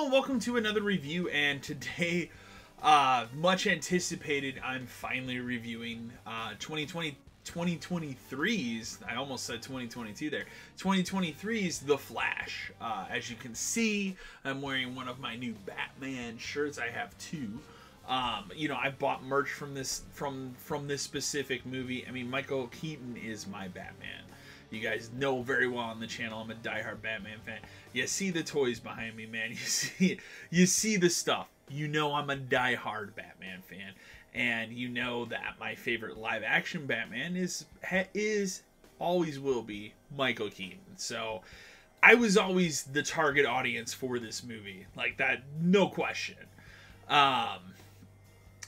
Hello and welcome to another review, and today, much anticipated, I'm finally reviewing 2023's, I almost said 2022 there, 2023's The Flash. As you can see, I'm wearing one of my new Batman shirts. I have two. You know, I've bought merch from this specific movie. I mean, Michael Keaton is my Batman. You guys know very well on the channel, I'm a diehard Batman fan. You see the toys behind me, man. You see the stuff. You know I'm a diehard Batman fan, and you know that my favorite live-action Batman is always will be Michael Keaton. So I was always the target audience for this movie, like that, no question.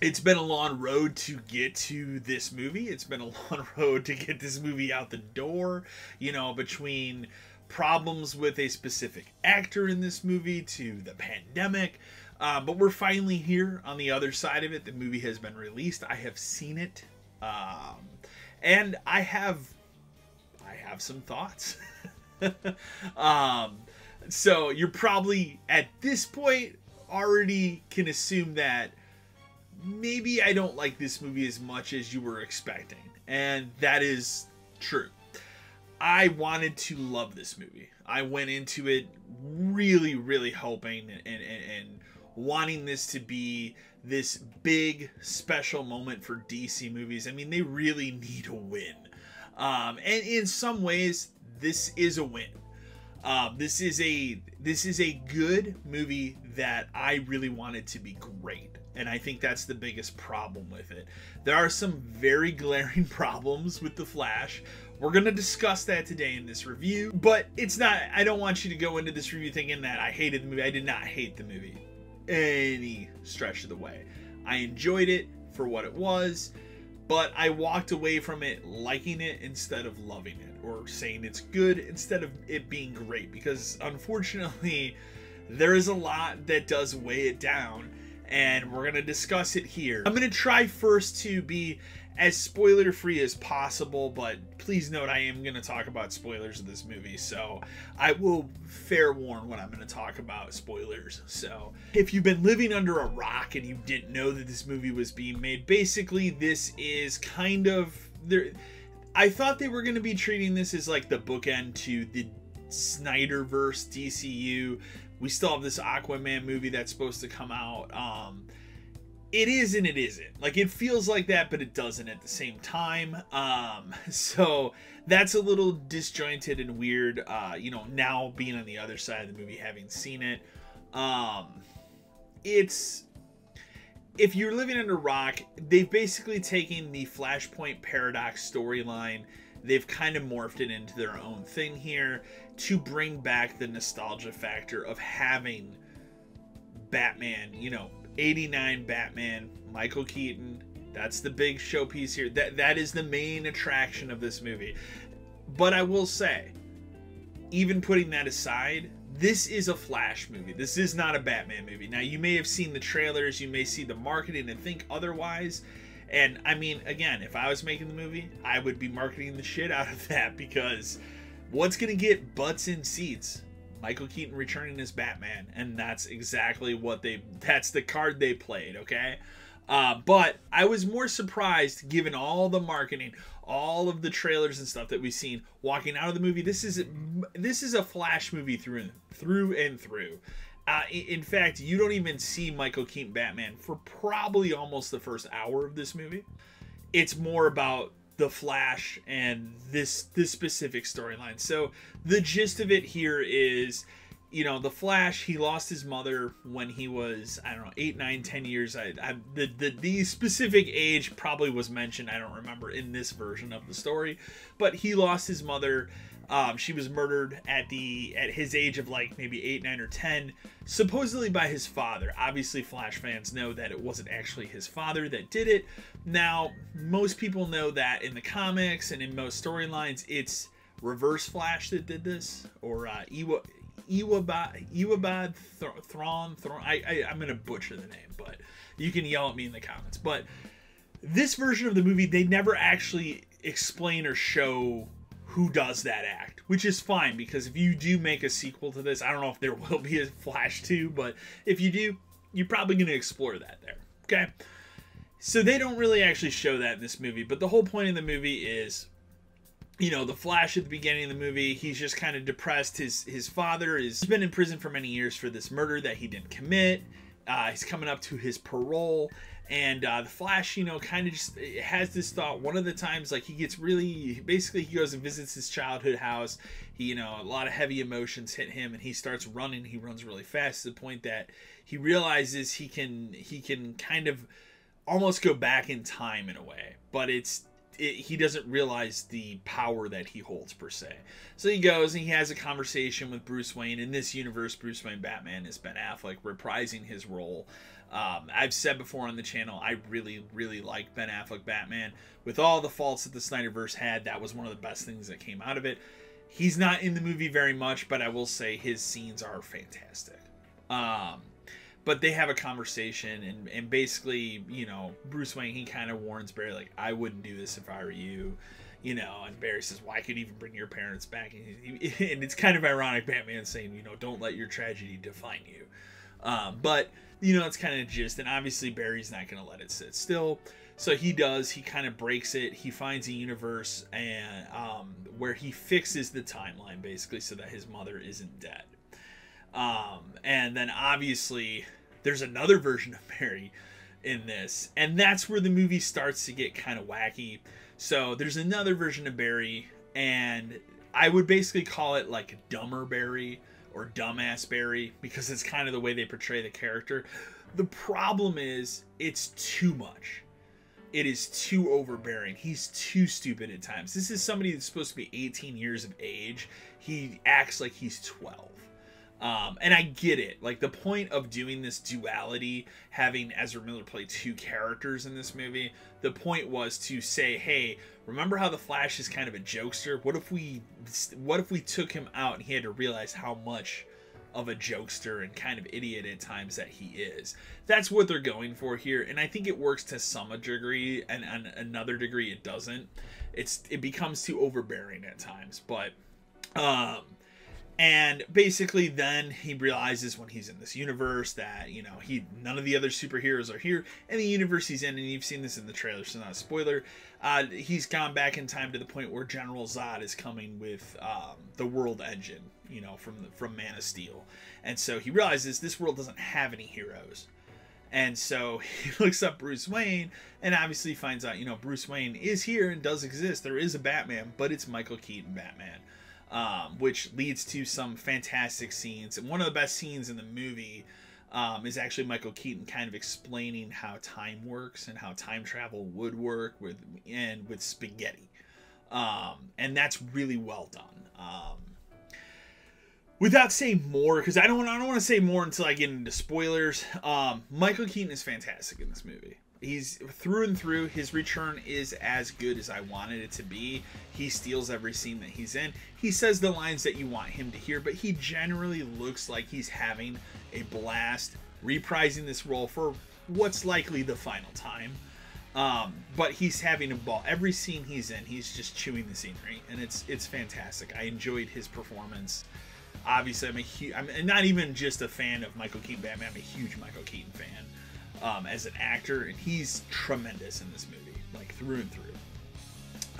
It's been a long road to get to this movie. It's been a long road to get this movie out the door, you know, between problems with a specific actor in this movie to the pandemic. But we're finally here on the other side of it. The movie has been released. I have seen it. And I have some thoughts. So you're probably at this point already can assume that maybe I don't like this movie as much as you were expecting. And that is true. I wanted to love this movie. I went into it really hoping and wanting this to be this big special moment for DC movies. I mean, they really need a win. And in some ways, this is a win. This is a good movie that I really wanted to be great. And I think that's the biggest problem with it. There are some very glaring problems with The Flash. We're going to discuss that today in this review. But it's not, I don't want you to go into this review thinking that I hated the movie. I did not hate the movie any stretch of the way. I enjoyed it for what it was, but I walked away from it liking it instead of loving it, or saying it's good instead of it being great, because unfortunately there is a lot that does weigh it down, and we're going to discuss it here. I'm going to try first to be as spoiler free as possible, but please note I am going to talk about spoilers of this movie, so I will fair warn when I'm going to talk about spoilers. So if you've been living under a rock and you didn't know that this movie was being made, basically this is kind of I thought they were going to be treating this as like the bookend to the Snyderverse DCU. We still have this Aquaman movie that's supposed to come out. It is and it isn't. Like, it feels like that, but it doesn't at the same time. So that's a little disjointed and weird, you know, now being on the other side of the movie, having seen it. If you're living under a rock, they've basically taken the Flashpoint Paradox storyline. They've kind of morphed it into their own thing here to bring back the nostalgia factor of having Batman, you know, 89 Batman, Michael Keaton. That's the big showpiece here. That is the main attraction of this movie. But I will say, even putting that aside, this is a Flash movie. This is not a Batman movie. Now, you may have seen the trailers, you may see the marketing and think otherwise. And I mean, again, if I was making the movie, I would be marketing the shit out of that, because what's going to get butts in seats? Michael Keaton returning as Batman, and that's exactly what that's the card they played, okay? But I was more surprised, given all the marketing, all of the trailers and stuff that we've seen walking out of the movie. This is a Flash movie through and through. In fact, you don't even see Michael Keaton Batman for probably almost the first hour of this movie. It's more about the Flash and this specific storyline. So the gist of it here is, you know, the Flash, he lost his mother when he was, I don't know, 8, 9, 10 years. The specific age probably was mentioned, I don't remember, in this version of the story, but he lost his mother. She was murdered at his age of like maybe 8, 9, or 10, supposedly by his father. Obviously, Flash fans know that it wasn't actually his father that did it. Now, most people know that in the comics and in most storylines, it's Reverse Flash that did this, or Iwabad Thrawn. I'm gonna butcher the name, but you can yell at me in the comments. But this version of the movie, they never actually explain or show who does that act, which is fine, because if you do make a sequel to this, I don't know if there will be a Flash 2, but if you do, you're probably going to explore that there. Okay? So they don't really actually show that in this movie, but the whole point of the movie is, you know, the Flash at the beginning of the movie, he's just kind of depressed. His father has been in prison for many years for this murder that he didn't commit. He's coming up to his parole, and the Flash, you know, kind of just has this thought. One of the times, like, he gets really, basically he goes and visits his childhood house. He, you know, a lot of heavy emotions hit him, and he starts running. He runs really fast to the point that he realizes he can kind of almost go back in time in a way, but he doesn't realize the power that he holds per se. So he goes and he has a conversation with Bruce Wayne. In this universe, Bruce Wayne Batman is Ben Affleck reprising his role. I've said before on the channel, I really, really like Ben Affleck Batman. With all the faults that the Snyderverse had, that was one of the best things that came out of it. He's not in the movie very much, but I will say his scenes are fantastic. But they have a conversation, and basically, you know, Bruce Wayne, he kind of warns Barry, like, I wouldn't do this if I were you, you know, and Barry says, well, I could even bring your parents back, and it's kind of ironic, Batman saying, you know, don't let your tragedy define you. But, you know, it's kind of gist, and obviously Barry's not going to let it sit still, so he does. He kind of breaks it. He finds a universe and where he fixes the timeline, basically, so that his mother isn't dead. And then obviously there's another version of Barry in this, and that's where the movie starts to get kind of wacky. So there's another version of Barry, and I would basically call it like dumber Barry or dumbass Barry, because it's kind of the way they portray the character. The problem is it's too much. It is too overbearing. He's too stupid at times. This is somebody that's supposed to be 18 years of age. He acts like he's 12. And I get it. Like, the point of doing this duality, having Ezra Miller play two characters in this movie, the point was to say, hey, remember how the Flash is kind of a jokester? What if we took him out and he had to realize how much of a jokester and kind of idiot at times that he is? That's what they're going for here, and I think it works to some degree, and on another degree it doesn't. It becomes too overbearing at times, but and basically then he realizes when he's in this universe that, you know, none of the other superheroes are here in the universe he's in, and you've seen this in the trailer, so not a spoiler. He's gone back in time to the point where General Zod is coming with the World Engine, you know, from Man of Steel. And so he realizes this world doesn't have any heroes. And so he looks up Bruce Wayne and obviously finds out, you know, Bruce Wayne is here and does exist. There is a Batman, but it's Michael Keaton Batman. Which leads to some fantastic scenes. And one of the best scenes in the movie is actually Michael Keaton kind of explaining how time works and how time travel would work with spaghetti. And that's really well done. Without saying more, because I don't want to say more until I get into spoilers. Michael Keaton is fantastic in this movie. He's through and through. His return is as good as I wanted it to be. He steals every scene that he's in. He says the lines that you want him to hear, but he generally looks like he's having a blast reprising this role for what's likely the final time. But he's having a ball. Every scene he's in, he's just chewing the scenery, and it's fantastic. I enjoyed his performance. Obviously, I'm not even just a fan of Michael Keaton Batman. I'm a huge Michael Keaton fan. As an actor, and he's tremendous in this movie, like through and through.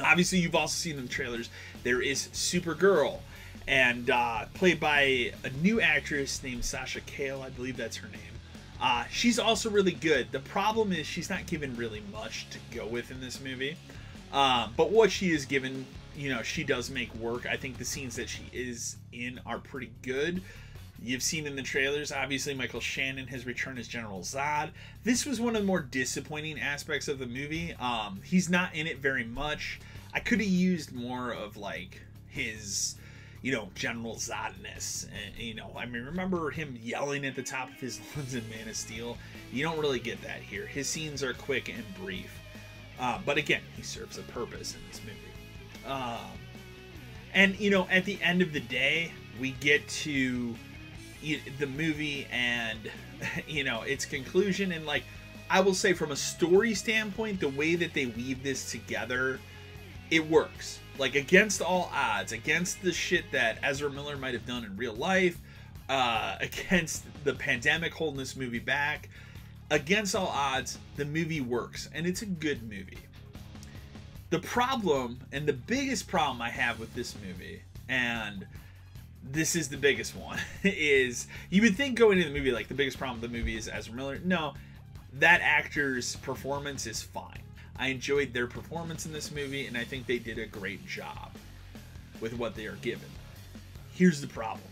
Obviously, you've also seen in the trailers, there is Supergirl, and played by a new actress named Sasha Cale, I believe that's her name. She's also really good. The problem is she's not given really much to go with in this movie, but what she is given, you know, she does make work. I think the scenes that she is in are pretty good. You've seen in the trailers, obviously, Michael Shannon has returned as General Zod. This was one of the more disappointing aspects of the movie. He's not in it very much. I could have used more of, like, his, you know, General Zodness. And, you know, I mean, remember him yelling at the top of his lungs in Man of Steel? You don't really get that here. His scenes are quick and brief. But again, he serves a purpose in this movie. And, you know, at the end of the day, we get to the movie and, you know, its conclusion, and, like, I will say from a story standpoint, the way that they weave this together, it works. like against all odds, against the shit that Ezra Miller might have done in real life, against the pandemic holding this movie back, against all odds, the movie works, and it's a good movie. The problem, and the biggest problem I have with this movie, and this is the biggest one, is you would think going into the movie like the biggest problem with the movie is Ezra Miller. No, that actor's performance is fine. I enjoyed their performance in this movie, and I think they did a great job with what they are given. Here's the problem.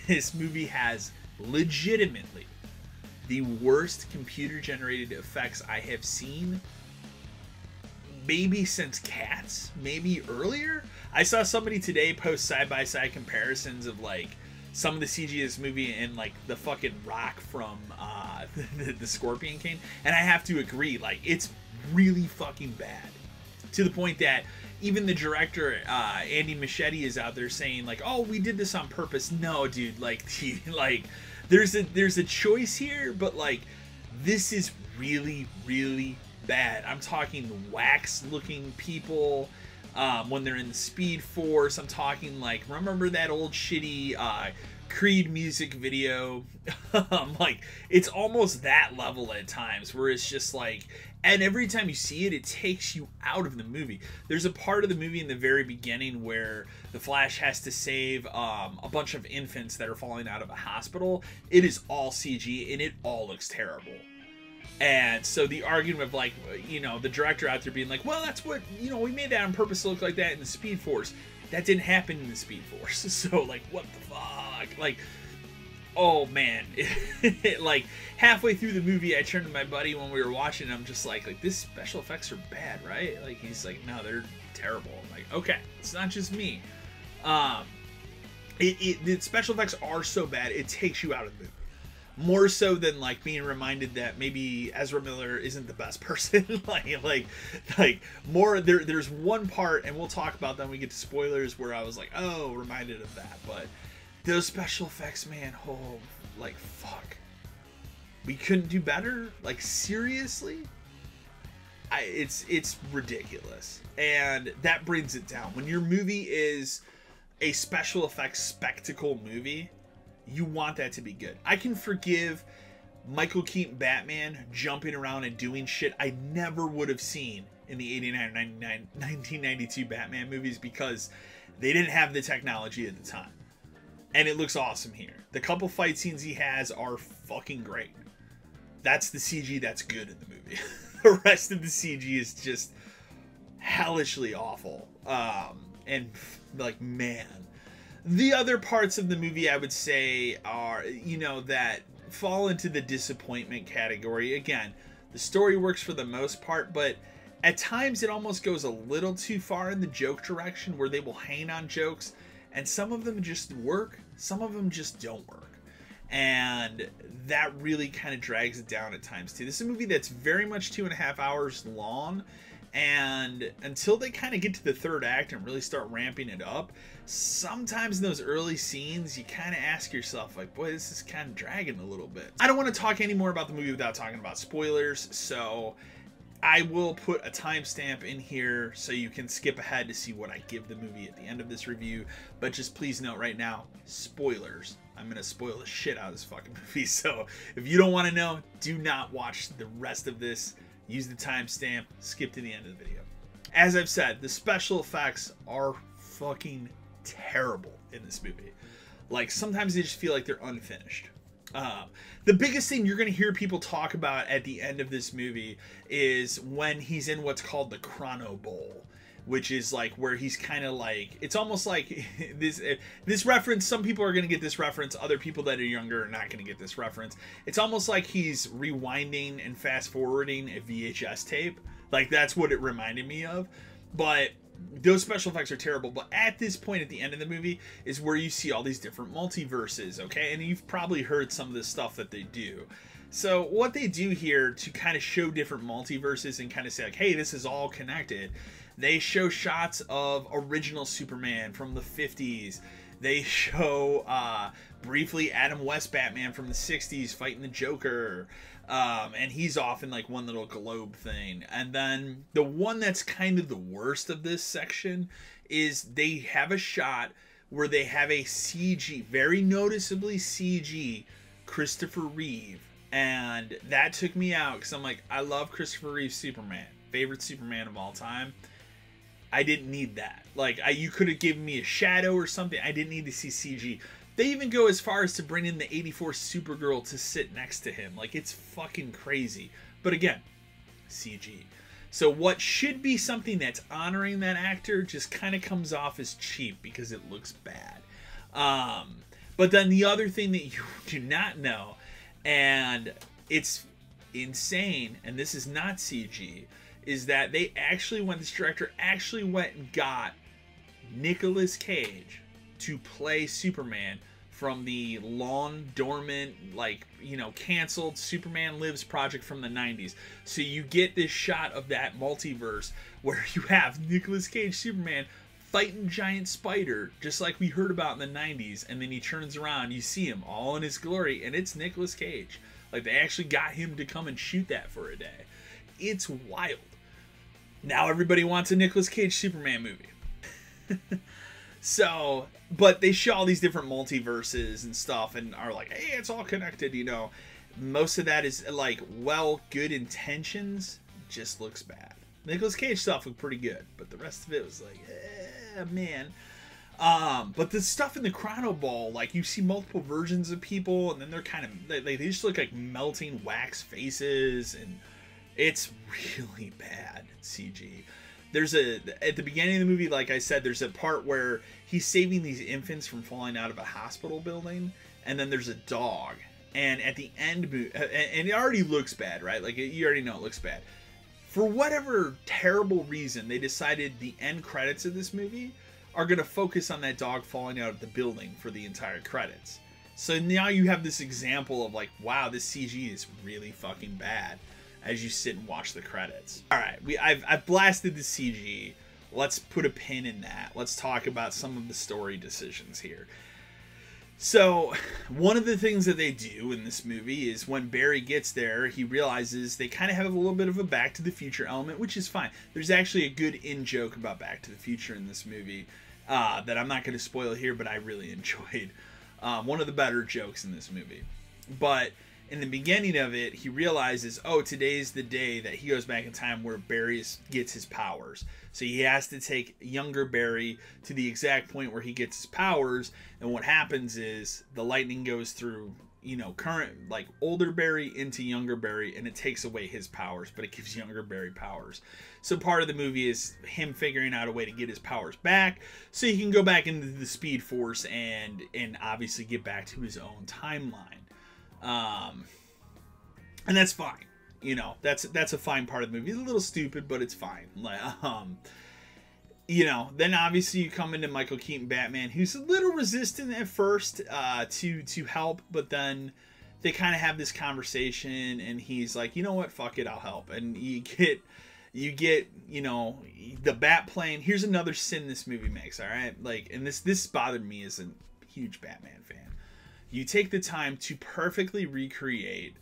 This movie has legitimately the worst computer-generated effects I have seen, maybe since Cats, maybe earlier. I saw somebody today post side-by-side comparisons of like some of the CG of this movie and like the fucking rock from the Scorpion King, and I have to agree, like it's really fucking bad, to the point that even the director Andy Muschietti is out there saying like, oh, we did this on purpose. No, dude, like there's a choice here, but like this is really, really bad. I'm talking wax looking people when they're in the Speed Force. I'm talking like, remember that old shitty Creed music video? Like it's almost that level at times, where it's just like, and every time you see it, it takes you out of the movie. There's a part of the movie in the very beginning where the Flash has to save a bunch of infants that are falling out of a hospital. It is all CG, and it all looks terrible. And so the argument of like, you know, the director out there being like, well, that's what, you know, we made that on purpose to look like that in the Speed Force. That didn't happen in the Speed Force. So like, what the fuck? Like, oh man. Like halfway through the movie, I turned to my buddy when we were watching, and I'm just like this special effects are bad, right? Like he's like, no, they're terrible. I'm like, okay, it's not just me. The special effects are so bad, it takes you out of the movie. More so than like being reminded that maybe Ezra Miller isn't the best person. like more there's one part, and we'll talk about that when we get to spoilers, where I was like, oh, reminded of that. But those special effects, man, oh, like fuck, we couldn't do better. Like seriously, it's ridiculous, and that brings it down. When your movie is a special effects spectacle movie, you want that to be good. I can forgive Michael Keaton Batman jumping around and doing shit I never would have seen in the 89 or 99, 1992 Batman movies, because they didn't have the technology at the time. And it looks awesome here. The couple fight scenes he has are fucking great. That's the CG that's good in the movie. The rest of the CG is just hellishly awful. And like, man. The other parts of the movie I would say are, you know, that fall into the disappointment category. Again, the story works for the most part, but at times it almost goes a little too far in the joke direction, where they will hang on jokes, and some of them just work, some of them just don't work. And that really kind of drags it down at times too. This is a movie that's very much 2.5 hours long, and until they kind of get to the third act and really start ramping it up, sometimes in those early scenes you kind of ask yourself like, boy, this is kind of dragging a little bit. I don't want to talk any more about the movie without talking about spoilers, so I will put a timestamp in here so you can skip ahead to see what I give the movie at the end of this review. But just please note right now, spoilers. I'm going to spoil the shit out of this fucking movie, so if you don't want to know, do not watch the rest of this. Use the timestamp, skip to the end of the video. As I've said, the special effects are fucking terrible in this movie. Like, sometimes they just feel like they're unfinished. The biggest thing you're going to hear people talk about at the end of this movie is when he's in what's called the Chrono Bowl, which is like where he's kind of like, it's almost like this reference, some people are going to get this reference, other people that are younger are not going to get this reference. It's almost like he's rewinding and fast forwarding a VHS tape. Like, that's what it reminded me of. But those special effects are terrible. But at this point at the end of the movie is where you see all these different multiverses, okay? And you've probably heard some of the stuff that they do. So what they do here to kind of show different multiverses and kind of say like, hey, this is all connected, they show shots of original Superman from the 50s. They show briefly Adam West Batman from the 60s fighting the Joker. And he's off in like one little globe thing. And then the one that's kind of the worst of this section is they have a shot where they have a CG, very noticeably CG, Christopher Reeve. And that took me out because I'm like, I love Christopher Reeve's Superman. Favorite Superman of all time. I didn't need that. Like, you could have given me a shadow or something. I didn't need to see CG. They even go as far as to bring in the 84 Supergirl to sit next to him. Like, it's fucking crazy. But again, CG. So what should be something that's honoring that actor just kind of comes off as cheap because it looks bad. But then the other thing that you do not know, and it's insane, and this is not CG, is that they actually went, this director actually went and got Nicolas Cage to play Superman from the long dormant, like, you know, canceled Superman Lives project from the 90s. So you get this shot of that multiverse where you have Nicolas Cage Superman fighting giant spider, just like we heard about in the 90s, and then he turns around, you see him all in his glory, and it's Nicolas Cage. Like, they actually got him to come and shoot that for a day. It's wild. Now everybody wants a Nicolas Cage Superman movie. So, but they show all these different multiverses and stuff and are like, hey, it's all connected, you know. Most of that is like, well, good intentions, just looks bad. Nicolas Cage stuff looked pretty good, but the rest of it was like, man. But the stuff in the Chrono Ball, like, you see multiple versions of people, and then they're kind of, they just look like melting wax faces, and it's really bad CG. There's at the beginning of the movie, like I said, there's a part where he's saving these infants from falling out of a hospital building, and then there's a dog. And at the end, and it already looks bad, right? Like, you already know it looks bad. For whatever terrible reason, they decided the end credits of this movie are going to focus on that dog falling out of the building for the entire credits. So now you have this example of like, wow, this CG is really fucking bad as you sit and watch the credits. All right, I've blasted the CG. Let's put a pin in that. Let's talk about some of the story decisions here. So, one of the things that they do in this movie is when Barry gets there, he realizes they kind of have a little bit of a Back to the Future element, which is fine. There's actually a good in-joke about Back to the Future in this movie that I'm not going to spoil here, but I really enjoyed. One of the better jokes in this movie. But in the beginning of it, he realizes, oh, today's the day that he goes back in time where Barry gets his powers. So he has to take younger Barry to the exact point where he gets his powers. And what happens is the lightning goes through, you know, current, like, older Barry into younger Barry, and it takes away his powers, but it gives younger Barry powers. So part of the movie is him figuring out a way to get his powers back so he can go back into the Speed Force and obviously get back to his own timeline. And that's fine. You know, that's a fine part of the movie. It's a little stupid, but it's fine. Like, you know, then obviously you come into Michael Keaton Batman, who's a little resistant at first to help, but then they kind of have this conversation, and he's like, you know what, fuck it, I'll help. And you get, you know, the bat plane. Here's another sin this movie makes, all right? Like, and this bothered me as a huge Batman fan. You take the time to perfectly recreate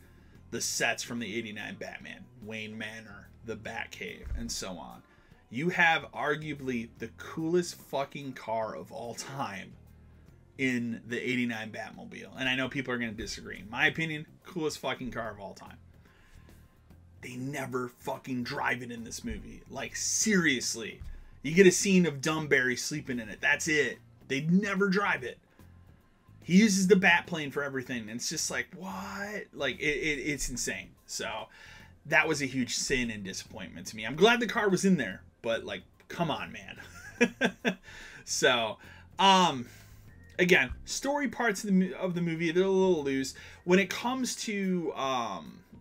the sets from the 89 Batman, Wayne Manor, the Batcave, and so on. You have arguably the coolest fucking car of all time in the 89 Batmobile. And I know people are going to disagree. In my opinion, coolest fucking car of all time. They never fucking drive it in this movie. Like, seriously. You get a scene of dumb Barry sleeping in it. That's it. They never drive it. He uses the bat plane for everything. And it's just like, what? Like, it's insane. So that was a huge sin and disappointment to me. I'm glad the car was in there, but like, come on, man. So, again, story parts of the movie, they're a little loose. When it comes to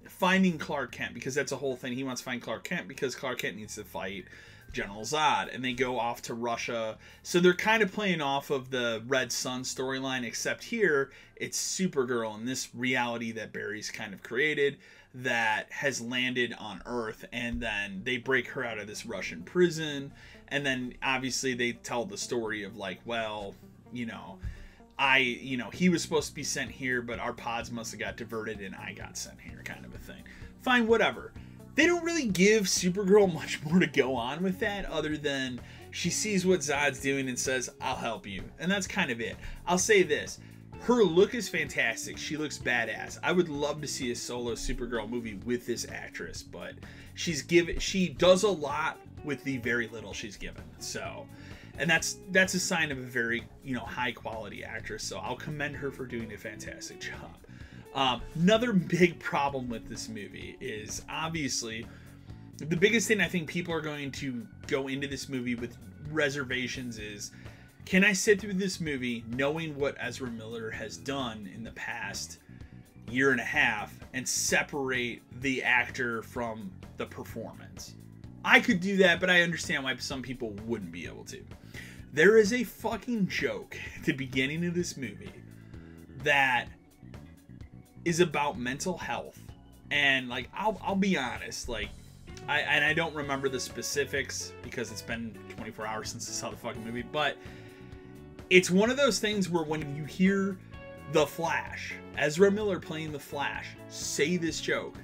finding Clark Kent, because that's a whole thing. He wants to find Clark Kent because Clark Kent needs to fight General Zod, and they go off to Russia. So they're kind of playing off of the Red Sun storyline, except here it's Supergirl in this reality that Barry's kind of created that has landed on Earth, and then they break her out of this Russian prison, and then obviously they tell the story of like, well, you know, he was supposed to be sent here, but our pods must have got diverted and I got sent here, kind of a thing. Fine, whatever. They don't really give Supergirl much more to go on with that, other than She sees what Zod's doing and says, I'll help you. And that's kind of it. I'll say this. Her look is fantastic. She looks badass. I would love to see a solo Supergirl movie with this actress, but she does a lot with the very little she's given. So, and that's a sign of a very, high quality actress. So I'll commend her for doing a fantastic job. Another big problem with this movie is obviously the biggest thing I think people are going to go into this movie with reservations is, can I sit through this movie knowing what Ezra Miller has done in the past year and a half and separate the actor from the performance? I could do that, but I understand why some people wouldn't be able to. There is a fucking joke at the beginning of this movie that is about mental health. And like, I'll be honest, like, I don't remember the specifics because it's been 24 hours since I saw the fucking movie, but it's one of those things where when you hear The Flash, Ezra Miller playing The Flash, say this joke,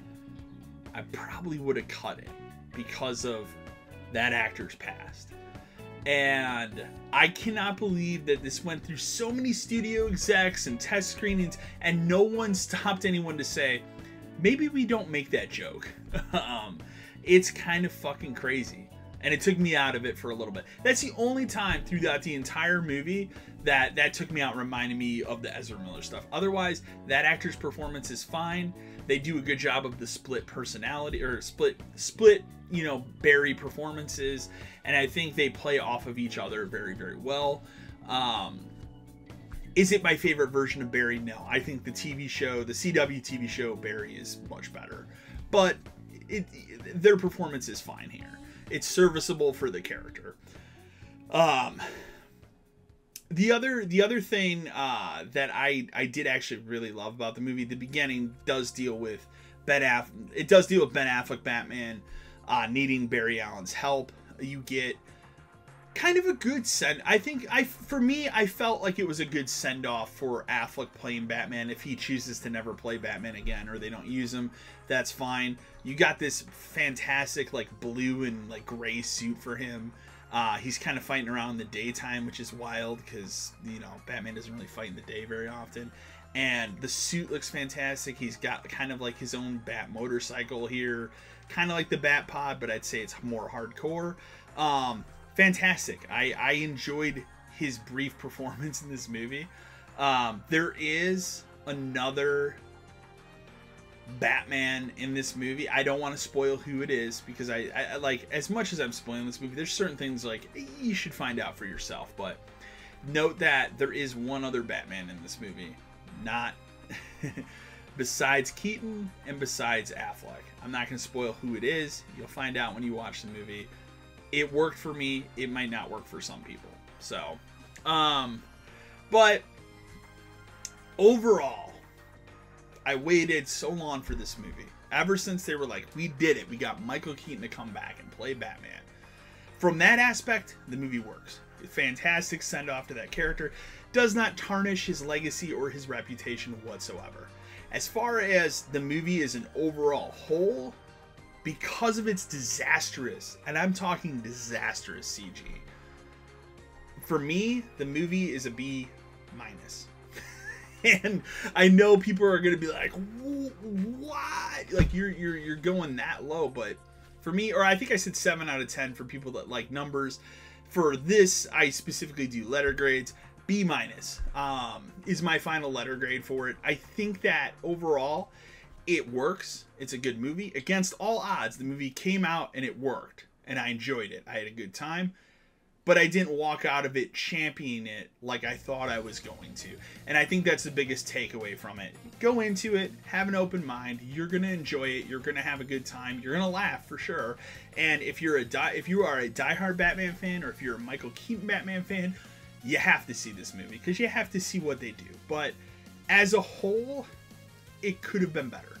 I probably would have cut it because of that actor's past. And I cannot believe that this went through so many studio execs and test screenings and no one stopped anyone to say, maybe we don't make that joke. It's kind of fucking crazy. And it took me out of it for a little bit. That's the only time throughout the entire movie that took me out, reminding me of the Ezra Miller stuff. Otherwise, that actor's performance is fine. They do a good job of the split personality, or split, Barry performances. And I think they play off of each other very, very well. Is it my favorite version of Barry? No. I think the TV show, the CW TV show Barry is much better. But their performance is fine here. It's serviceable for the character. The other thing that I did actually really love about the movie, the beginning does deal with Ben Affleck Batman needing Barry Allen's help. You get kind of a good for me, I felt like it was a good send off for Affleck playing Batman. If he chooses to never play Batman again or they don't use him, that's fine. You got this fantastic like blue and like gray suit for him. He's kind of fighting around in the daytime, which is wild because, Batman doesn't really fight in the day very often. And the suit looks fantastic. He's got kind of like his own Bat motorcycle here, kind of like the Bat Pod, but I'd say it's more hardcore. Fantastic. I enjoyed his brief performance in this movie. There is another Batman in this movie. I don't want to spoil who it is because I like, as much as I'm spoiling this movie, there's certain things like you should find out for yourself. But note that there is one other Batman in this movie, not besides Keaton and besides Affleck. I'm not going to spoil who it is. You'll find out when you watch the movie. It worked for me. It might not work for some people. So, but overall, I waited so long for this movie. Ever since they were like, we did it. We got Michael Keaton to come back and play Batman. From that aspect, the movie works. A fantastic send-off to that character. Does not tarnish his legacy or his reputation whatsoever. As far as the movie as an overall whole, because of its disastrous, and I'm talking disastrous CG, for me, the movie is a B-. And I know people are going to be like, what? Like, you're going that low. But for me, or I think I said 7 out of 10 for people that like numbers. For this, I specifically do letter grades. B- is my final letter grade for it. I think that overall, it works. It's a good movie. Against all odds, the movie came out and it worked. And I enjoyed it. I had a good time. But I didn't walk out of it championing it like I thought I was going to. And I think that's the biggest takeaway from it. Go into it, have an open mind. You're going to enjoy it. You're going to have a good time. You're going to laugh for sure. And if you are a diehard Batman fan, or if you're a Michael Keaton Batman fan, you have to see this movie because you have to see what they do. But as a whole, it could have been better.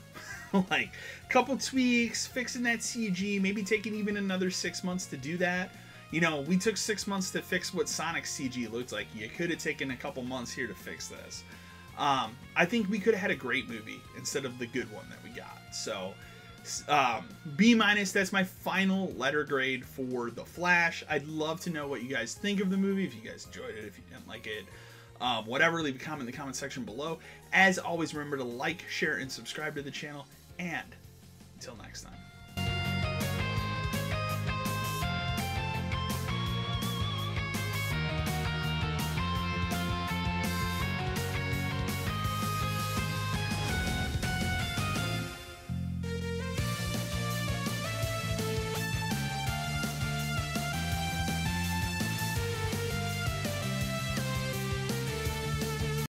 Like a couple tweaks, fixing that CG, maybe taking even another 6 months to do that. We took 6 months to fix what Sonic's CG looked like. You could have taken a couple months here to fix this. I think we could have had a great movie instead of the good one that we got. So, B-. That's my final letter grade for The Flash. I'd love to know what you guys think of the movie, if you guys enjoyed it, if you didn't like it, whatever. Leave a comment in the comment section below. As always, remember to like, share, and subscribe to the channel, and until next time.